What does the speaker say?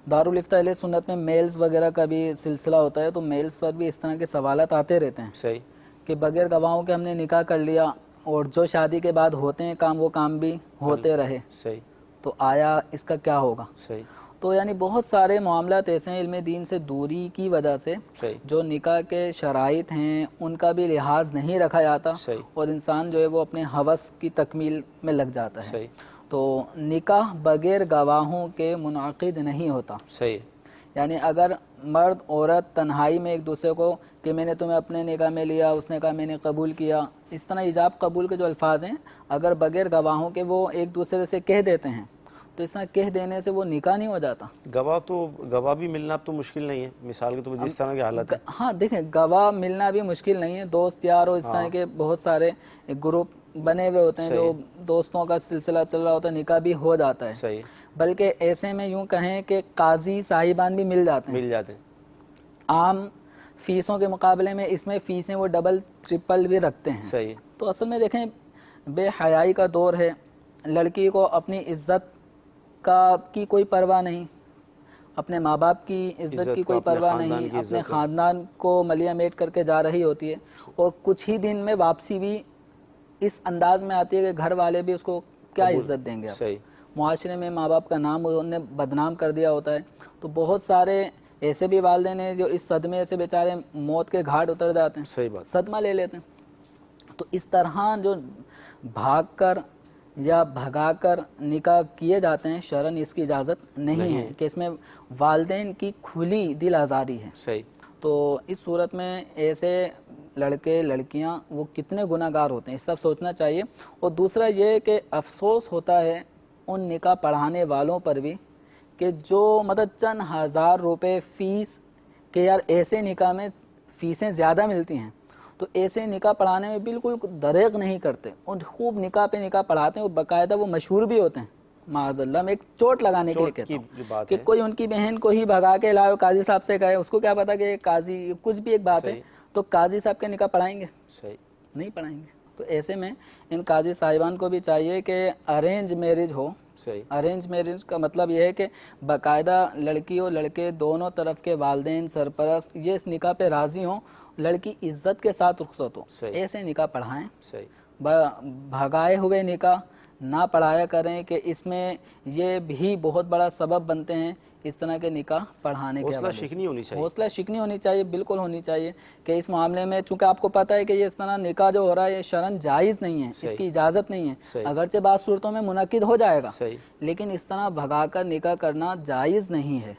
दारुल-इफ्ता अहले सुन्नत में मेल्स वगैरह का भी सिलसिला होता है, तो मेल्स पर भी इस तरह के सवालात आते रहते हैं صحیح कि बगैर गवाहों के हमने निकाह कर लिया और जो शादी के बाद होते हैं काम वो काम भी होते रहे, صحیح तो आया इसका क्या होगा। صحیح तो यानी बहुत सारे मामलात ऐसे हैं इल्म दीन से दूरी की वजह से صحیح जो निकाह के शराइत हैं उनका भी लिहाज नहीं रखा जाता صحیح और इंसान जो है वो अपने हवस की तकमील में लग जाता है। صحیح तो निकाह बगैर गवाहों के मुनाकिद नहीं होता। صحیح यानी अगर मर्द औरत तन्हाई में एक दूसरे को कि मैंने तुम्हें अपने निकाह में लिया, उसने कहा मैंने कबूल किया, इस तरह इजाब कबूल के जो अल्फाज हैं अगर बगैर गवाहों के वो एक दूसरे से कह देते हैं तो इस तरह कह देने से वो निकाह नहीं हो जाता। गवाह भी मिलना अब तो मुश्किल नहीं है, मिसाल के तो जिस तरह की हालत है। हाँ देखें, गवाह मिलना भी मुश्किल नहीं है, दोस्त यार और इस तरह के बहुत सारे ग्रुप बने हुए होते हैं जो दोस्तों का सिलसिला चल रहा होता है, निकाह भी हो जाता है। सही। बल्कि ऐसे में यूं कहें कि काजी साहिबान भी मिल जाते हैं। आम फीसों के मुकाबले में इसमें फीसें वो डबल ट्रिपल भी रखते हैं। सही। तो असल में देखें बेहयाई का दौर है, लड़की को अपनी इज्जत की कोई परवाह नहीं, अपने माँ बाप की इज्जत की कोई परवाह नहीं, अपने ख़ानदान को मलिया मेट करके जा रही होती है और कुछ ही दिन में वापसी भी इस अंदाज में आती है कि घर वाले भी उसको क्या इज्जत देंगे। अब मुआशरे में माँ बाप का नाम उन्होंने बदनाम कर दिया होता है। तो बहुत सारे ऐसे भी वालिदैन हैं जो इस सदमे से बेचारे मौत के घाट उतर जाते हैं, सही बात, सदमा ले लेते हैं। तो इस तरह जो भाग कर या भगाकर निकाह किए जाते हैं शरन इसकी इजाज़त नहीं है कि इसमें वालिदैन की खुली दिल आज़ारी है। सही। तो इस सूरत में ऐसे लड़के लड़कियां वो कितने गुनाहगार होते हैं, इस सब सोचना चाहिए। और दूसरा ये कि अफसोस होता है उन निकाह पढ़ाने वालों पर भी कि जो मतलब चंद हज़ार रुपए फ़ीस के यार ऐसे निकाह में फ़ीसें ज़्यादा मिलती हैं तो ऐसे निकाह पढ़ाने में बिल्कुल दरेग नहीं करते और खूब निकाह पे निकाह पढ़ाते हैं और बाकायदा वो मशहूर भी होते हैं। माज़अल्लाह में एक चोट लगाने के लिए कहता हूँ कि कोई उनकी बहन को ही भगा के लाओ काजी साहब से कहे, उसको क्या पता कि काजी कुछ भी एक बात है, तो काजी साहब के निकाह पढ़ाएंगे? सही नहीं पढ़ाएंगे। तो ऐसे में इन काजी साहिबान को भी चाहिए कि अरेंज मैरिज हो। सही। अरेंज मैरिज का मतलब यह है कि बाकायदा लड़की और लड़के दोनों तरफ के वालिदैन सरपरस्त ये इस निकाह पे राज़ी हों, लड़की इज्जत के साथ रुखसत हो, ऐसे निकाह पढ़ाएं। सही। भगाए हुए निकाह ना पढ़ाया करें कि इसमें ये भी बहुत बड़ा सबब बनते हैं इस तरह के निकाह पढ़ाने के। हौसला शिकनी होनी चाहिए, हौसला शिकनी होनी चाहिए, बिल्कुल होनी चाहिए कि इस मामले में चूंकि आपको पता है कि ये इस तरह निकाह जो हो रहा है ये शरन जायज़ नहीं है, इसकी इजाज़त नहीं है। अगरचे बाद सूरतों में मुनक्किद हो जाएगा लेकिन इस तरह भगाकर निकाह करना जायज़ नहीं है।